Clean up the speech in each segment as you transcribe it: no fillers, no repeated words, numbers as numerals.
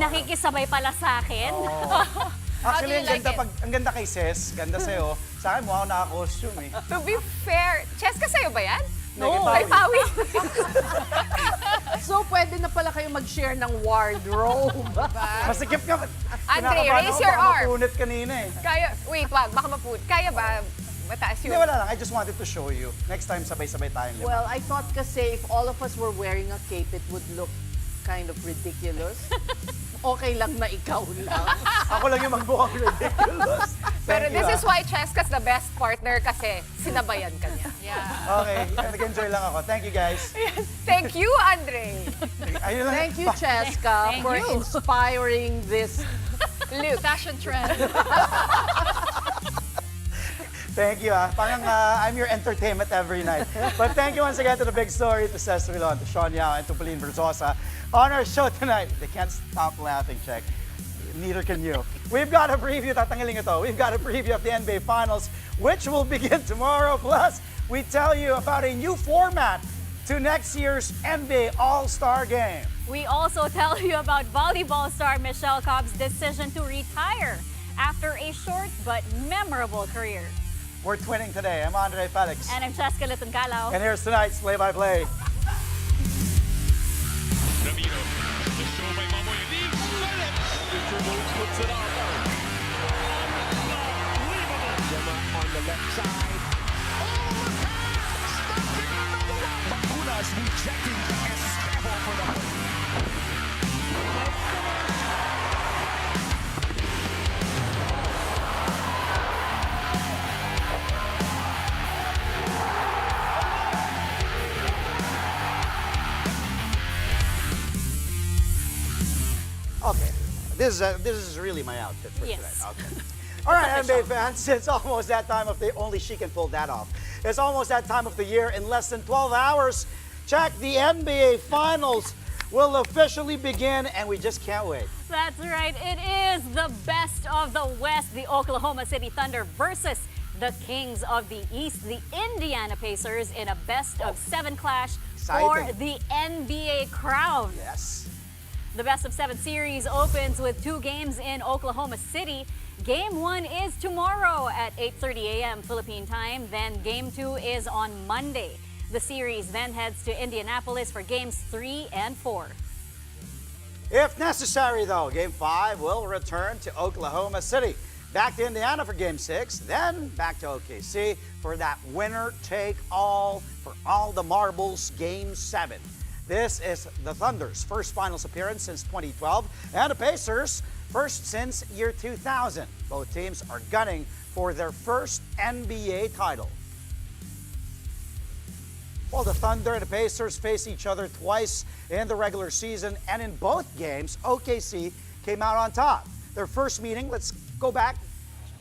nakikisabay pala sa akin. Oh. Actually, How do you like ang ganda kay Sis. Ganda sa'yo. Sa akin, mukha ako naka-costume eh. To be fair, Cheska sa'yo ba yan? No. Kay Pawi. So, pwede na pala kayo mag-share ng wardrobe. Masikip ka. Andre, Kinakabahan raise ako, your baka arm. mapunit kanina eh. Kaya, wait, wag, baka maput. Kaya ba? Mataas Hindi, yun. wala lang. I just wanted to show you. Next time, sabay-sabay tayong lima. Well, I thought kasi if all of us were wearing a cape, it would look kind of ridiculous. Okay lang na ikaw lang. Ako lang yung magmukhang ridiculous. Pero Thank this you, is why Cheska's the best partner kasi sinabayan ka niya. Yeah. Okay, nag-enjoy lang ako. Thank you, guys. Thank you, Andre. Ayun lang. Thank you, Cheska, Thank for you. inspiring this. Luke, fashion trend. Thank you, Parang I'm your entertainment every night. But thank you once again to the big story, to Cesar Rilon, to Sean Yao, and to Pauline Verzosa on our show tonight. They can't stop laughing, Check. Neither can you. We've got a preview, tatanggalin ito. We've got a preview of the NBA Finals, which will begin tomorrow. Plus, we tell you about a new format to next year's NBA All-Star Game. We also tell you about volleyball star Michelle Cobb's decision to retire after a short but memorable career. We're twinning today. I'm Andre Felix. And I'm Cheska Lutungkalaw. And here's tonight's play-by-play. Ramiro, the show by Mamoy leaves, Mr. Moves puts it off. Unbelievable. Gemma on the left side. Oh, look at stopping another one. Bacunas rejecting Estevo for the win. Okay, this is really my outfit for Yes. today. Okay. All right, NBA fans, it's almost that time of the only she can pull that off. It's almost that time of the year. In less than 12 hours, check the NBA Finals will officially begin, and we just can't wait. That's right. It is the best of the West, the Oklahoma City Thunder versus the Kings of the East, the Indiana Pacers, in a best-of-7 clash for Exciting. the NBA crown. Yes. The best-of-7 series opens with 2 games in Oklahoma City. Game 1 is tomorrow at 8:30 a.m. Philippine time. Then Game 2 is on Monday. The series then heads to Indianapolis for Games 3 and 4. If necessary, though, Game 5 will return to Oklahoma City. Back to Indiana for Game 6, then back to OKC for that winner-take-all for all the marbles Game 7. This is the Thunder's first finals appearance since 2012, and the Pacers' first since year 2000. Both teams are gunning for their first NBA title. Well, the Thunder and the Pacers face each other twice in the regular season, and in both games, OKC came out on top. Their first meeting, let's go back,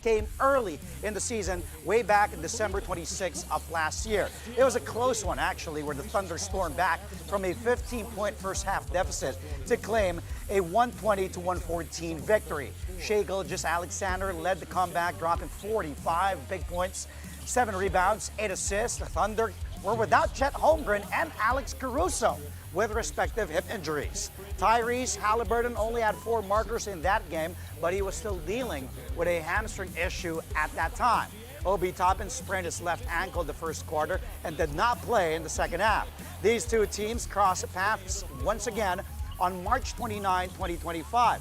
came early in the season, way back in December 26th of last year. It was a close one, actually, where the Thunder stormed back from a 15-point first-half deficit to claim a 120-114 victory. Shai Gilgeous-Alexander led the comeback, dropping 45 big points, 7 rebounds, 8 assists. The Thunder were without Chet Holmgren and Alex Caruso with respective hip injuries. Tyrese Halliburton only had 4 markers in that game, but he was still dealing with a hamstring issue at that time. Obi Toppin sprained his left ankle the first quarter and did not play in the second half. These two teams crossed paths once again on March 29, 2025.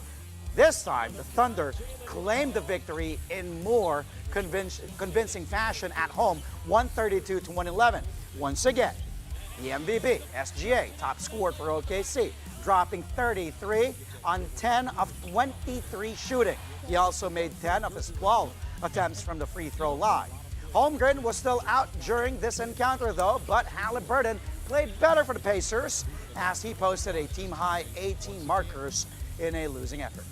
This time, the Thunder claimed the victory in more convincing fashion at home, 132-111. Once again, the MVP, SGA, top scorer for OKC, dropping 33 on 10 of 23 shooting. He also made 10 of his 12 attempts from the free throw line. Holmgren was still out during this encounter, though, but Halliburton played better for the Pacers as he posted a team-high 18 markers in a losing effort.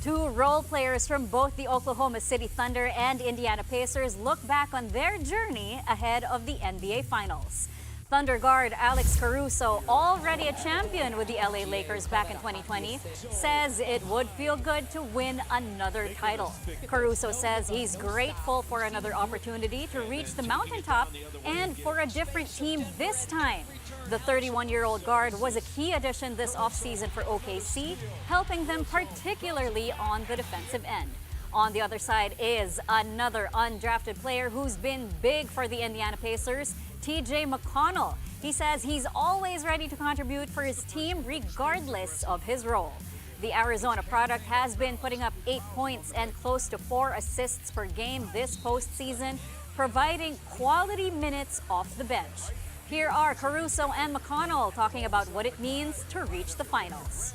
2 role players from both the Oklahoma City Thunder and Indiana Pacers look back on their journey ahead of the NBA Finals. Thunder guard Alex Caruso, already a champion with the LA Lakers back in 2020, says it would feel good to win another title. Caruso says he's grateful for another opportunity to reach the mountaintop and for a different team this time. The 31-year-old guard was a key addition this offseason for OKC, helping them particularly on the defensive end. On the other side is another undrafted player who's been big for the Indiana Pacers, TJ McConnell. He says he's always ready to contribute for his team regardless of his role. The Arizona product has been putting up 8 points and close to 4 assists per game this postseason, providing quality minutes off the bench. Here are Caruso and McConnell talking about what it means to reach the finals.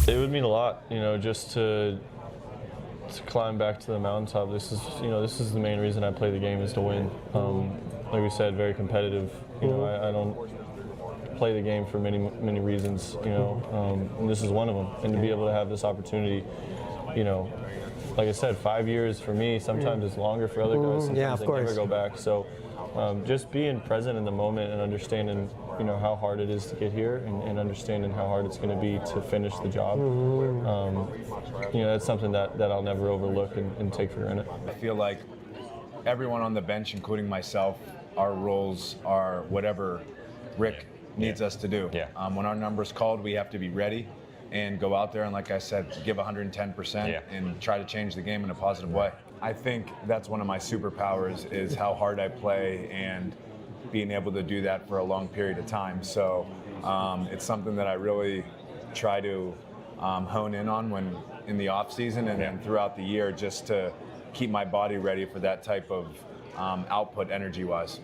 It would mean a lot, just to climb back to the mountaintop. This is the main reason I play the game, is to win. Like we said, very competitive. I don't play the game for many reasons, and this is one of them. And to be able to have this opportunity, like I said, 5 years for me, sometimes it's longer for other guys. Sometimes they never go back. So just being present in the moment and understanding, how hard it is to get here, and understanding how hard it's going to be to finish the job. That's something that I'll never overlook and take for granted. I feel like everyone on the bench, including myself, our roles are whatever Rick needs us to do. When our number's called, we have to be ready and go out there and, like I said, give 110% and try to change the game in a positive way. I think that's one of my superpowers, is how hard I play and being able to do that for a long period of time. So it's something that I really try to hone in on when in the off season and then throughout the year, just to keep my body ready for that type of output energy-wise.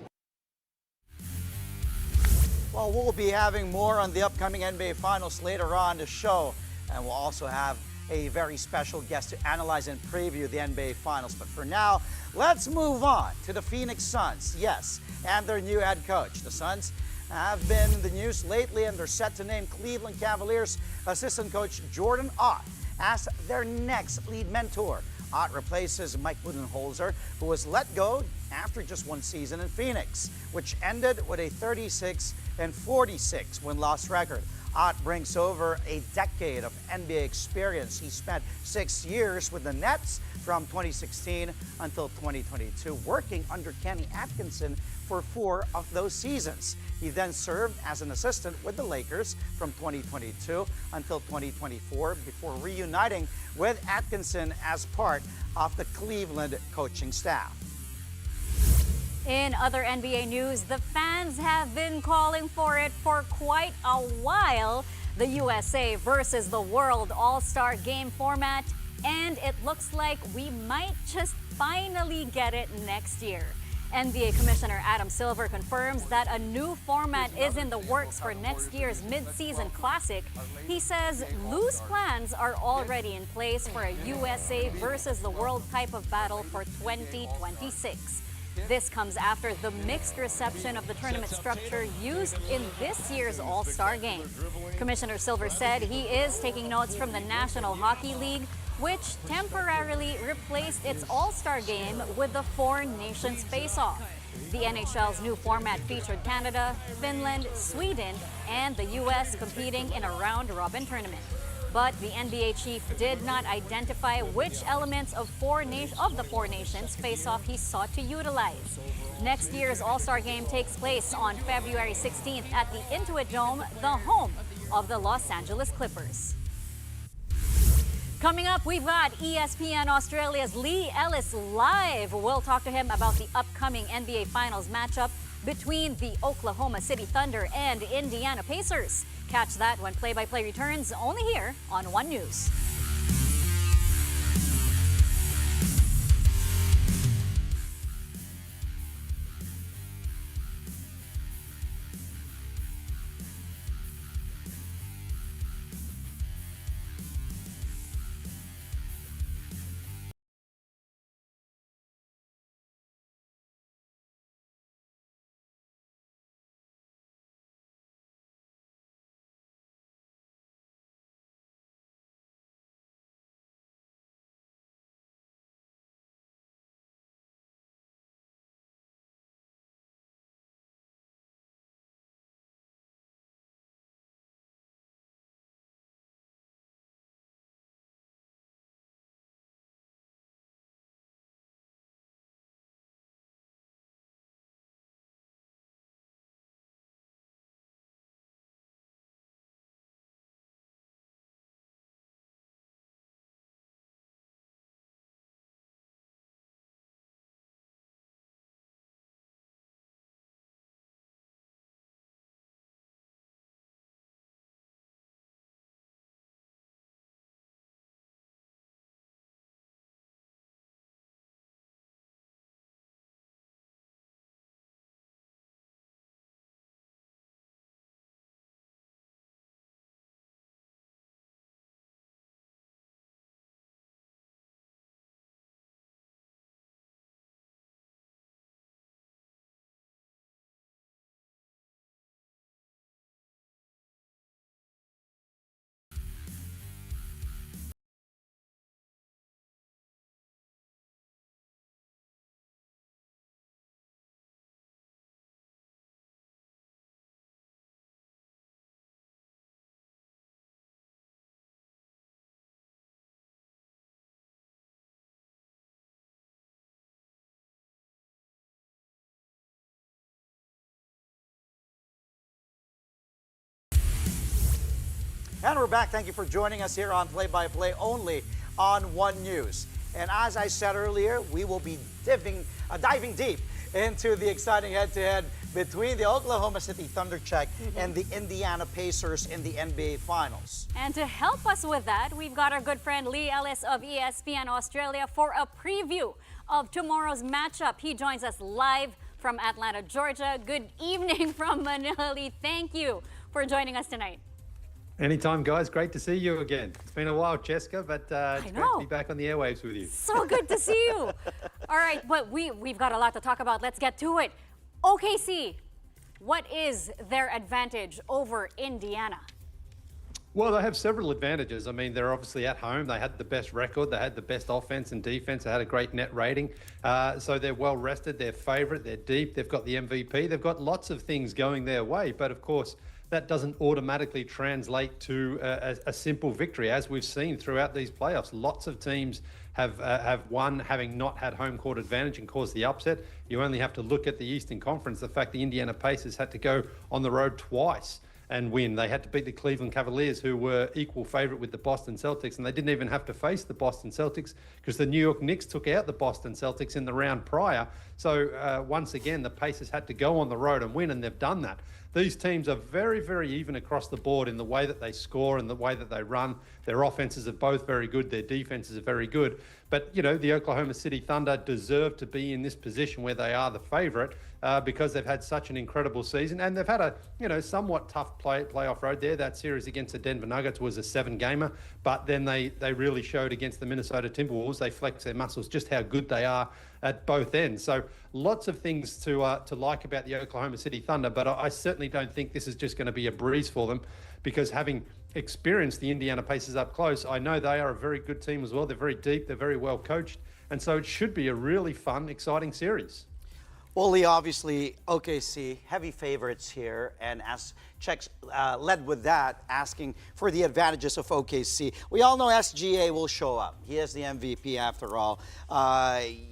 Well, we'll be having more on the upcoming NBA Finals later on the show, and we'll also have a very special guest to analyze and preview the NBA Finals. But for now, let's move on to the Phoenix Suns. Yes, and their new head coach. The Suns have been in the news lately, and they're set to name Cleveland Cavaliers assistant coach Jordan Ott as their next lead mentor. Ott replaces Mike Budenholzer, who was let go after just one season in Phoenix, which ended with a 36-46 win-loss record. Ott brings over a decade of NBA experience. He spent 6 years with the Nets from 2016 until 2022, working under Kenny Atkinson for 4 of those seasons. He then served as an assistant with the Lakers from 2022 until 2024 before reuniting with Atkinson as part of the Cleveland coaching staff. In other NBA news, the fans have been calling for it for quite a while. The USA versus the World All-Star Game format, and it looks like we might just finally get it next year. NBA Commissioner Adam Silver confirms that a new format is in the works for next year's mid-season classic. He says loose plans are already in place for a USA versus the world type of battle for 2026. This comes after the mixed reception of the tournament structure used in this year's All-Star Game. Commissioner Silver said he is taking notes from the National Hockey League, which temporarily replaced its All-Star Game with the Four Nations face-off. The NHL's new format featured Canada, Finland, Sweden, and the U.S. competing in a round-robin tournament. But the NBA chief did not identify which elements of the Four Nations face-off he sought to utilize. Next year's All-Star Game takes place on February 16th at the Intuit Dome, the home of the Los Angeles Clippers. Coming up, we've got ESPN Australia's Lee Ellis live. We'll talk to him about the upcoming NBA Finals matchup between the Oklahoma City Thunder and Indiana Pacers. Catch that when play-by-play returns, only here on One News. And we're back. Thank you for joining us here on Play by Play only on One News. And as I said earlier, we will be diving deep into the exciting head-to-head between the Oklahoma City Thunder Check and the Indiana Pacers in the NBA Finals. And to help us with that, we've got our good friend Lee Ellis of ESPN Australia for a preview of tomorrow's matchup. He joins us live from Atlanta, Georgia. Good evening from Manila, Lee. Thank you for joining us tonight. Anytime, guys. Great to see you again. It's been a while, Jessica, but it's great to be back on the airwaves with you. So good to see you. All right, but we've got a lot to talk about. Let's get to it. OKC, what is their advantage over Indiana? Well, they have several advantages. I mean, they're obviously at home. They had the best record. They had the best offense and defense. They had a great net rating. So they're well rested. They're favourite. They're deep. They've got the MVP. They've got lots of things going their way. But of course, that doesn't automatically translate to a simple victory, as we've seen throughout these playoffs. Lots of teams have won having not had home court advantage and caused the upset. You only have to look at the Eastern Conference. The fact the Indiana Pacers had to go on the road twice and win. They had to beat the Cleveland Cavaliers, who were equal favourite with the Boston Celtics, and they didn't even have to face the Boston Celtics because the New York Knicks took out the Boston Celtics in the round prior. So once again, the Pacers had to go on the road and win, and they've done that. These teams are very, very even across the board in the way that they score and the way that they run. Their offenses are both very good. Their defenses are very good. But, you know, the Oklahoma City Thunder deserve to be in this position where they are the favourite because they've had such an incredible season. And they've had a, you know, somewhat tough playoff road there. That series against the Denver Nuggets was a 7-gamer. But then they really showed against the Minnesota Timberwolves. They flexed their muscles just how good they are at both ends. So lots of things to like about the Oklahoma City Thunder, but I certainly don't think this is just going to be a breeze for them, because having experienced the Indiana Pacers up close, I know they are a very good team as well. They're very deep, they're very well coached, and so it should be a really fun, exciting series. Well, Lee, obviously, OKC, heavy favorites here, and as Czechs led with that, asking for the advantages of OKC. We all know SGA will show up. He is the MVP after all.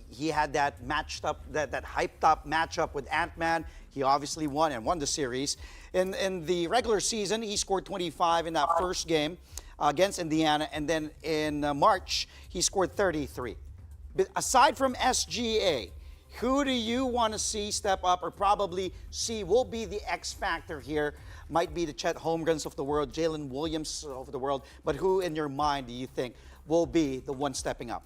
He had that matched up, that hyped up matchup with Ant-Man. He obviously won the series. In the regular season, he scored 25 in that first game against Indiana, and then in March, he scored 33. But aside from SGA, who do you want to see step up, or probably see will be the X factor here? Might be the Chet Holmgrens of the world, Jalen Williams of the world, but who in your mind do you think will be the one stepping up?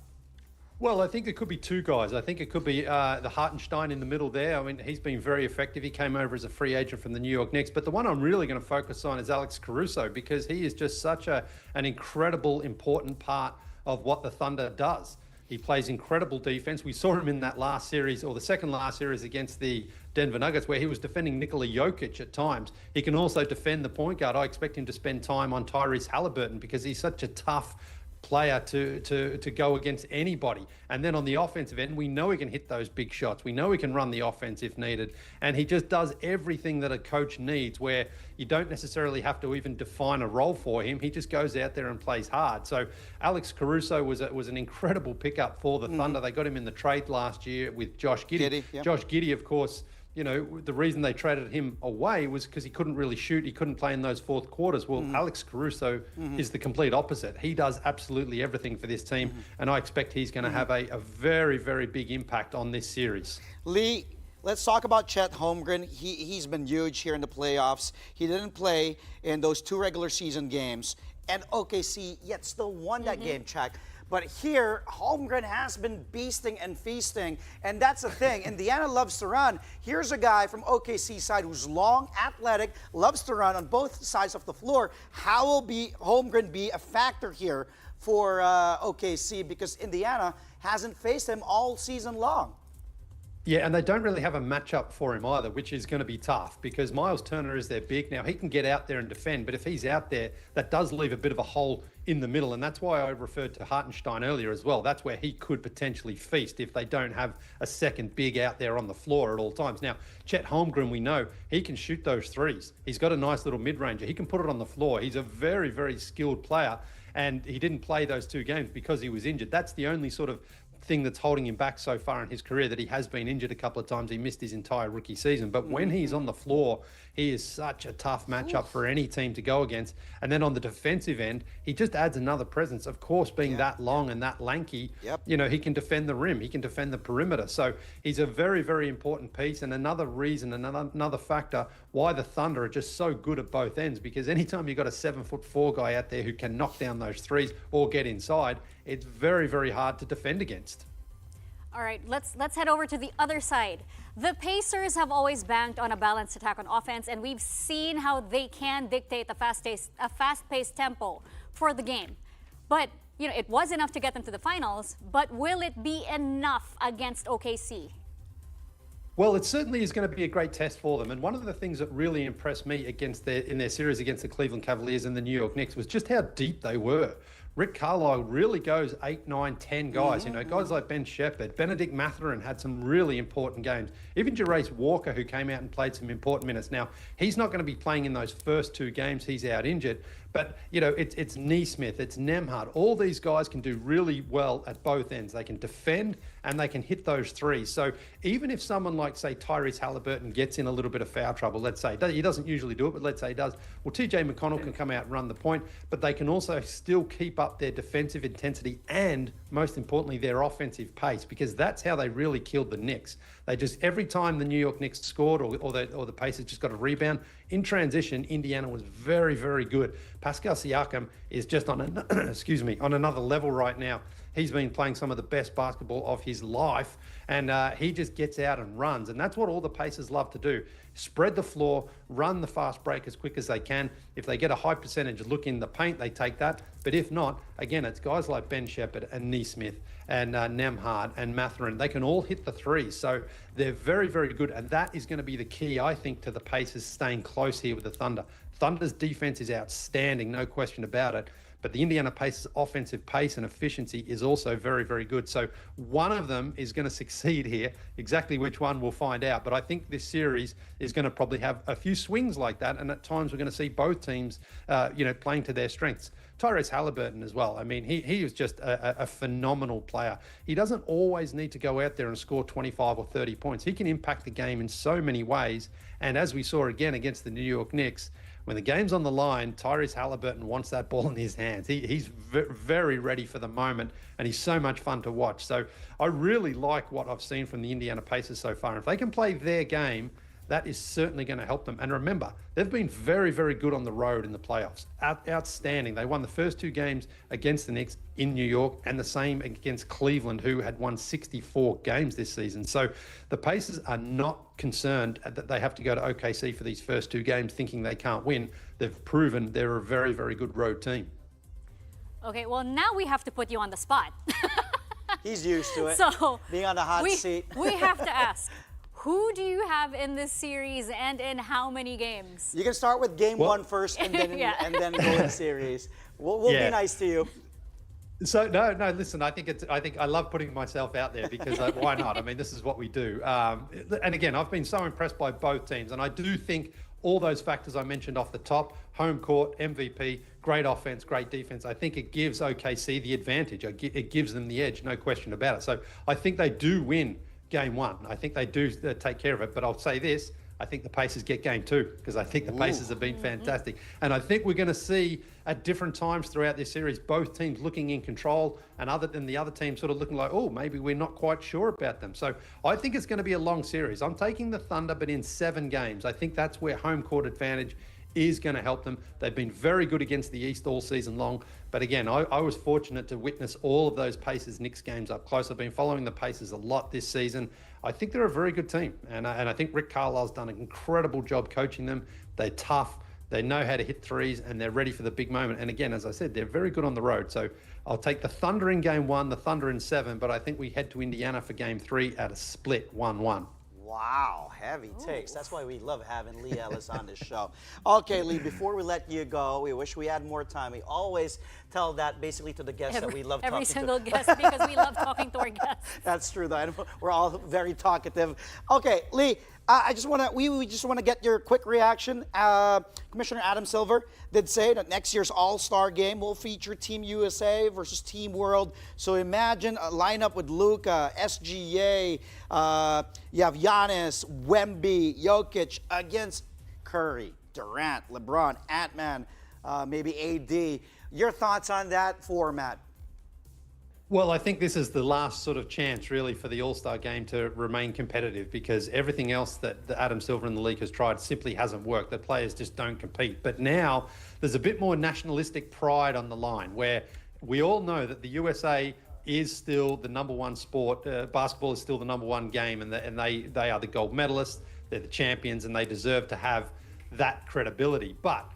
Well, I think it could be two guys. I think it could be the Hartenstein in the middle there. I mean, he's been very effective. He came over as a free agent from the New York Knicks. But the one I'm really going to focus on is Alex Caruso, because he is just such an incredible, important part of what the Thunder does. He plays incredible defense. We saw him in that last series, or the second last series against the Denver Nuggets, where he was defending Nikola Jokic at times. He can also defend the point guard. I expect him to spend time on Tyrese Halliburton because he's such a tough player to go against anybody. And then on the offensive end, we know he can hit those big shots. We know he can run the offense if needed. And he just does everything that a coach needs, where you don't necessarily have to even define a role for him. He just goes out there and plays hard. So Alex Caruso was an incredible pickup for the Thunder. They got him in the trade last year with Josh Giddey. Josh Giddey, of course, you know, the reason they traded him away was because he couldn't really shoot. He couldn't play in those fourth quarters. Well, Alex Caruso is the complete opposite. He does absolutely everything for this team, and I expect he's going to have a very, very big impact on this series. Lee, let's talk about Chet Holmgren. He's been huge here in the playoffs. He didn't play in those 2 regular season games, and OKC yet still won that game, Czech. But here, Holmgren has been beasting and feasting, and that's the thing. Indiana loves to run. Here's a guy from OKC side who's long, athletic, loves to run on both sides of the floor. How will Holmgren be a factor here for OKC, because Indiana hasn't faced him all season long? Yeah, and they don't really have a matchup for him either, which is going to be tough because Miles Turner is their big. Now, he can get out there and defend, but if he's out there, that does leave a bit of a hole in the middle, and that's why I referred to Hartenstein earlier as well. That's where he could potentially feast if they don't have a second big out there on the floor at all times. Now, Chet Holmgren, we know, he can shoot those threes. He's got a nice little mid-ranger. He can put it on the floor. He's a very, very skilled player, and he didn't play those 2 games because he was injured. That's the only sort of thing that's holding him back so far in his career, that he has been injured a couple of times. He missed his entire rookie season. But when he's on the floor, he is such a tough matchup for any team to go against. And then on the defensive end, he just adds another presence. Of course, being that long and that lanky, you know, he can defend the rim. He can defend the perimeter. So he's a very, very important piece. And another reason, another factor why the Thunder are just so good at both ends, because anytime you've got a 7'4" guy out there who can knock down those threes or get inside, it's very, very hard to defend against. All right, let's head over to the other side. The Pacers have always banked on a balanced attack on offense, and we've seen how they can dictate a fast-paced tempo for the game. But, you know, it was enough to get them to the finals, but will it be enough against OKC? Well, it certainly is going to be a great test for them. And one of the things that really impressed me in their series against the Cleveland Cavaliers and the New York Knicks was just how deep they were. Rick Carlisle really goes 8, 9, 10 guys. You know, guys like Ben Shepherd, Benedict Mathurin had some really important games. Even Jerace Walker, who came out and played some important minutes. Now, he's not going to be playing in those first 2 games. He's out injured. But, you know, it's Neesmith, it's Nembhard. All these guys can do really well at both ends. They can defend and they can hit those threes. So even if someone like, say, Tyrese Halliburton gets in a little bit of foul trouble, let's say, he doesn't usually do it, but let's say he does, well, TJ McConnell can come out and run the point, but they can also still keep up their defensive intensity and, most importantly, their offensive pace, because that's how they really killed the Knicks. They just, every time the New York Knicks scored or the Pacers just got a rebound, in transition, Indiana was very, very good. Pascal Siakam is just on another level right now. He's been playing some of the best basketball of his life, and he just gets out and runs. And that's what all the Pacers love to do. Spread the floor, run the fast break as quick as they can. If they get a high percentage look in the paint, they take that. But if not, again, it's guys like Ben Shepherd and Neesmith and Nembhard and Mathurin. They can all hit the threes. So they're very, very good. And that is going to be the key, I think, to the Pacers staying close here with the Thunder. Thunder's defense is outstanding, no question about it. But the Indiana Pacers' offensive pace and efficiency is also very, very good. So one of them is going to succeed here. Exactly which one, we'll find out. But I think this series is going to probably have a few swings like that. And at times we're going to see both teams, playing to their strengths. Tyrese Halliburton as well. I mean, he is just a phenomenal player. He doesn't always need to go out there and score 25 or 30 points. He can impact the game in so many ways. And as we saw again against the New York Knicks, when the game's on the line, Tyrese Halliburton wants that ball in his hands. He's very ready for the moment, and he's so much fun to watch. So I really like what I've seen from the Indiana Pacers so far. If they can play their game, that is certainly going to help them. And remember, they've been very, very good on the road in the playoffs. Outstanding. They won the first 2 games against the Knicks in New York and the same against Cleveland, who had won 64 games this season. So the Pacers are not concerned that they have to go to OKC for these first 2 games thinking they can't win. They've proven they're a very, very good road team. Okay, well, now we have to put you on the spot. He's used to it. So being on the hot seat. We have to ask, who do you have in this series and in how many games? You can start with game 1 first and then and then go in series. We'll be nice to you. So no, listen, I think I love putting myself out there because why not? I mean, this is what we do. And again, I've been so impressed by both teams, and I do think all those factors I mentioned off the top, home court, MVP, great offense, great defense, I think it gives OKC the advantage. It gives them the edge, no question about it. So I think they do win game 1. I think they do take care of it. But I'll say this, I think the Pacers get game 2 because I think the Pacers have been fantastic. And I think we're going to see at different times throughout this series, both teams looking in control and the other team sort of looking like, oh, maybe we're not quite sure about them. So I think it's going to be a long series. I'm taking the Thunder, but in 7 games. I think that's where home court advantage is going to help them. They've been very good against the East all season long. But again, I was fortunate to witness all of those Pacers-Knicks games up close. I've been following the Pacers a lot this season. I think they're a very good team. And I think Rick Carlisle's done an incredible job coaching them. They're tough. They know how to hit threes, and they're ready for the big moment. And again, as I said, they're very good on the road. So I'll take the Thunder in game 1, the Thunder in 7, but I think we head to Indiana for game 3 at a split 1-1. Wow, heavy takes. That's why we love having Lee Ellis on this show. Okay, Lee, before we let you go, we wish we had more time. We always tell that basically to the guests that we love talking Every to. single guest, because we love talking to our guests. That's true, though. I know we're all very talkative. Okay, Lee, I just want to we just want to get your quick reaction. Commissioner Adam Silver did say that next year's All-Star game will feature Team USA versus Team World. So imagine a lineup with Luka, SGA, you have Giannis, Wemby, Jokic against Curry, Durant, LeBron, Ant-Man, maybe AD. Your thoughts on that format? Well, I think this is the last sort of chance, really, for the All-Star game to remain competitive, because everything else that Adam Silver and the league has tried simply hasn't worked. The players just don't compete. But now there's a bit more nationalistic pride on the line, where we all know that the USA is still the number one sport. Basketball is still the number one game, and they are the gold medalists. They're the champions, and they deserve to have that credibility. But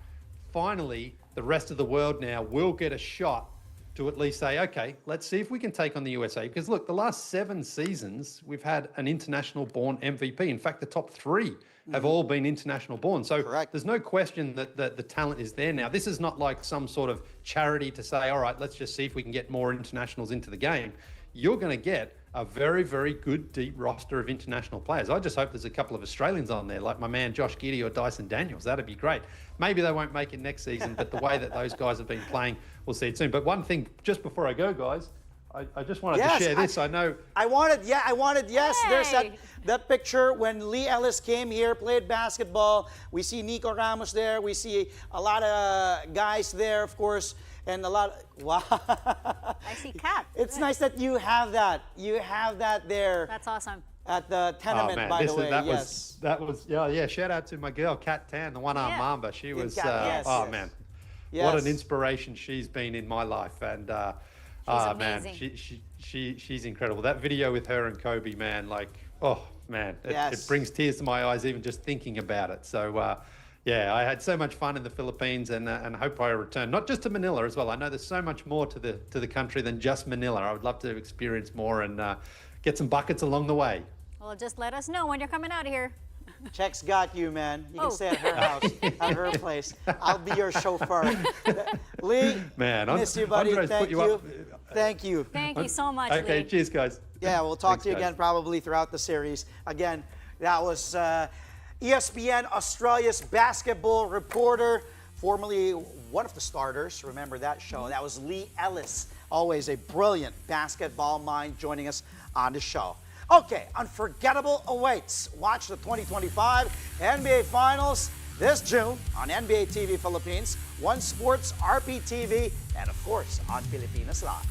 finally, the rest of the world now will get a shot to at least say, okay, let's see if we can take on the USA. Because look, the last 7 seasons, we've had an international-born MVP. In fact, the top 3 have all been international-born. So there's no question that the talent is there now. This is not like some sort of charity to say, all right, let's just see if we can get more internationals into the game. You're going to get a very, very good, deep roster of international players. I just hope there's a couple of Australians on there, like my man Josh Giddey or Dyson Daniels. That'd be great. Maybe they won't make it next season, but the way that those guys have been playing, we'll see it soon. But one thing, just before I go, guys, I just wanted to share this. I wanted, yes. Hey. There's that picture when Lee Ellis came here, played basketball. We see Nico Ramos there. We see a lot of guys there, of course. And a lot wow. I see Kat. It's nice that you have that. You have that there. That's awesome. At the tenement, by the way. That was yeah. Shout out to my girl Kat Tan, the one-armed Mamba. She was man, what an inspiration she's been in my life. And man, she's incredible. That video with her and Kobe, man, like it brings tears to my eyes even just thinking about it. So. Yeah, I had so much fun in the Philippines, and hope I return, not just to Manila as well. I know there's so much more to the country than just Manila. I would love to experience more and get some buckets along the way. Well, just let us know when you're coming out of here. Check's got you, man. You can stay at her house, at her place. I'll be your chauffeur. Lee, miss you, buddy. Thank you. Thank you. Thank you so much, Okay, Lee. cheers, guys. Yeah, we'll talk to you again probably throughout the series. Again, that was ESPN Australia's basketball reporter, formerly one of the starters. Remember that show? That was Lee Ellis, always a brilliant basketball mind, joining us on the show. Okay, unforgettable awaits. Watch the 2025 NBA Finals this June on NBA TV Philippines, One Sports, RPTV, and of course on Pilipinas Live.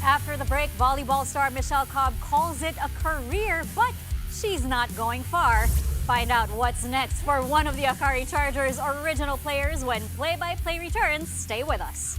After the break, volleyball star Michelle Cobb calls it a career, but she's not going far. Find out what's next for one of the Akari Chargers' original players when play-by-play returns. Stay with us.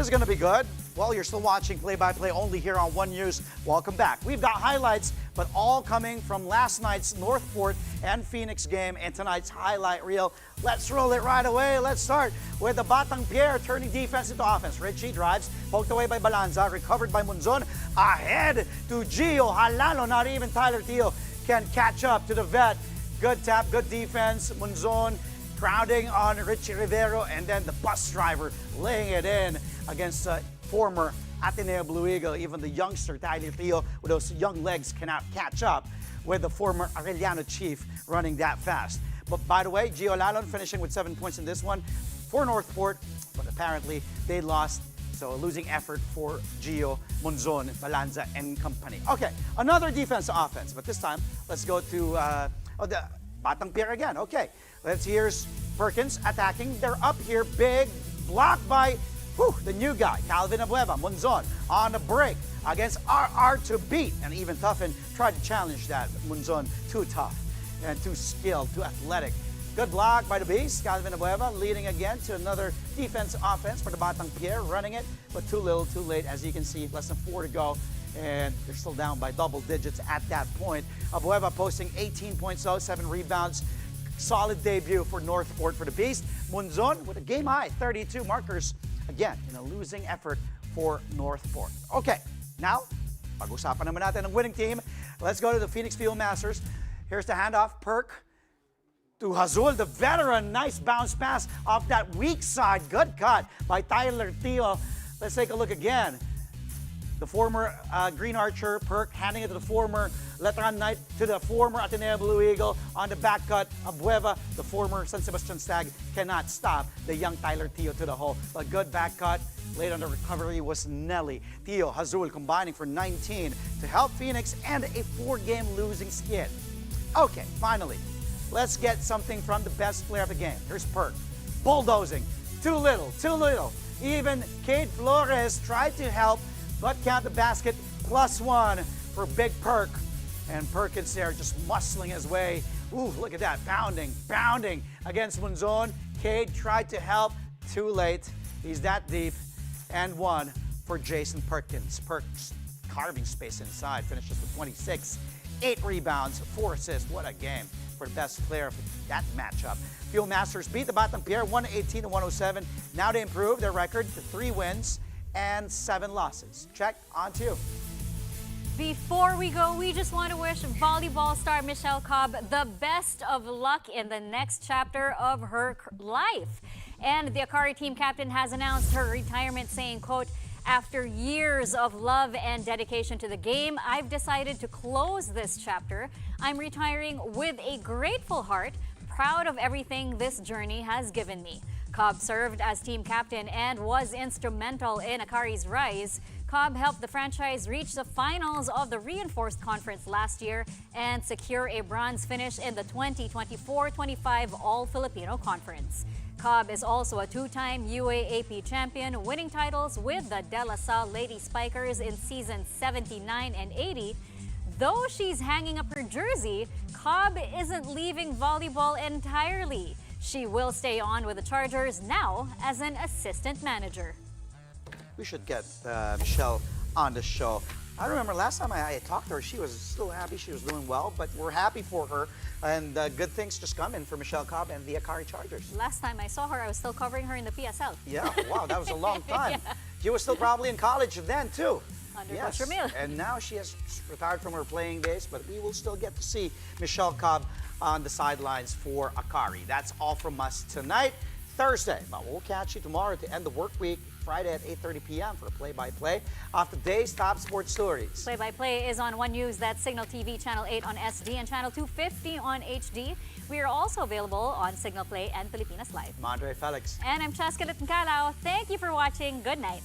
is going to be good. Well, you're still watching play-by-play only here on One News. Welcome back. We've got highlights, but all coming from last night's Northport and Phoenix game and tonight's highlight reel. Let's roll it right away. Let's start with the Batang Pierre turning defense into offense. Richie drives, poked away by Balanza, recovered by Munzon. Ahead to Gio Halalo. Not even Tyler Teo can catch up to the vet. Good tap, good defense. Munzon crowding on Richie Rivero, and then the bus driver laying it in against former Ateneo Blue Eagle. Even the youngster, Tyler Teo, with those young legs, cannot catch up with the former Arellano Chief running that fast. But by the way, Gio Lalon finishing with 7 points in this one for Northport, but apparently they lost. So a losing effort for Gio, Monzon, Balanza, and company. Okay, another defense offense, but this time let's go to the Batang Pierre again. Okay, here's Perkins attacking. They're up here, big block by the new guy, Calvin Abueva. Monzon on the break against RR to beat, and even Tuffin tried to challenge that. Monzon too tough and too skilled, too athletic. Good block by the Beast. Calvin Abueva leading again to another defense offense for the Batang Pierre, running it, but too little, too late. As you can see, less than 4 to go, and they're still down by double digits at that point. Abueva posting 18 points, 7 rebounds. Solid debut for Northport for the Beast. Munzon with a game-high 32 markers, again, in a losing effort for Northport. Okay, now, pag-usapan naman natin ng winning team. Let's go to the Phoenix Field Masters. Here's the handoff, Perk to Hazul, the veteran. Nice bounce pass off that weak side. Good cut by Tyler Teo. Let's take a look again. The former Green Archer, Perk, handing it to the former Letran Knight, to the former Ateneo Blue Eagle. On the back cut, Abueva, the former San Sebastian Stag, cannot stop the young Tyler Teo to the hole. A good back cut. Late on the recovery was Nelly. Teo, Hazul combining for 19 to help Phoenix end a 4-game losing skid. Okay, finally, let's get something from the best player of the game. Here's Perk. Bulldozing. Too little, too little. Even Kate Flores tried to help, but count the basket. +1 for Big Perk. And Perkins there just muscling his way. Ooh, look at that, pounding against Munzon. Cade tried to help, too late. He's that deep. And 1 for Jason Perkins. Perkins carving space inside, finishes with 26. 8 rebounds, 4 assists. What a game for the best player of that matchup. Field Masters beat the Batang Pierre 118-107. Now they improve their record to 3 wins and 7 losses. Check, on to you. Before we go, we just want to wish volleyball star Michelle Cobb the best of luck in the next chapter of her life. And the Akari team captain has announced her retirement, saying, quote, "After years of love and dedication to the game, I've decided to close this chapter. I'm retiring with a grateful heart, proud of everything this journey has given me." Cobb served as team captain and was instrumental in Akari's rise. Cobb helped the franchise reach the finals of the Reinforced Conference last year and secure a bronze finish in the 2024-25 All-Filipino Conference. Cobb is also a 2-time UAAP champion, winning titles with the De La Salle Lady Spikers in seasons 79 and 80. Though she's hanging up her jersey, Cobb isn't leaving volleyball entirely. She will stay on with the Chargers now as an assistant manager. We should get Michelle on the show. I remember last time I talked to her, she was still happy, she was doing well, but we're happy for her. And good things just come in for Michelle Cobb and the Akari Chargers. Last time I saw her, I was still covering her in the PSL. Yeah, wow, that was a long time. Yeah. She was still probably in college then, too. Under Coach Ramil. And now she has retired from her playing days, but we will still get to see Michelle Cobb on the sidelines for Akari. That's all from us tonight, Thursday. But we'll catch you tomorrow to end the work week, Friday at 8:30 p.m. for a play-by-play of today's top sports stories. Play-by-play is on One News, that's Signal TV, Channel 8 on SD, and Channel 250 on HD. We are also available on Signal Play and Pilipinas Live. I'm Andre Felix. And I'm Cheska Calao. Thank you for watching. Good night.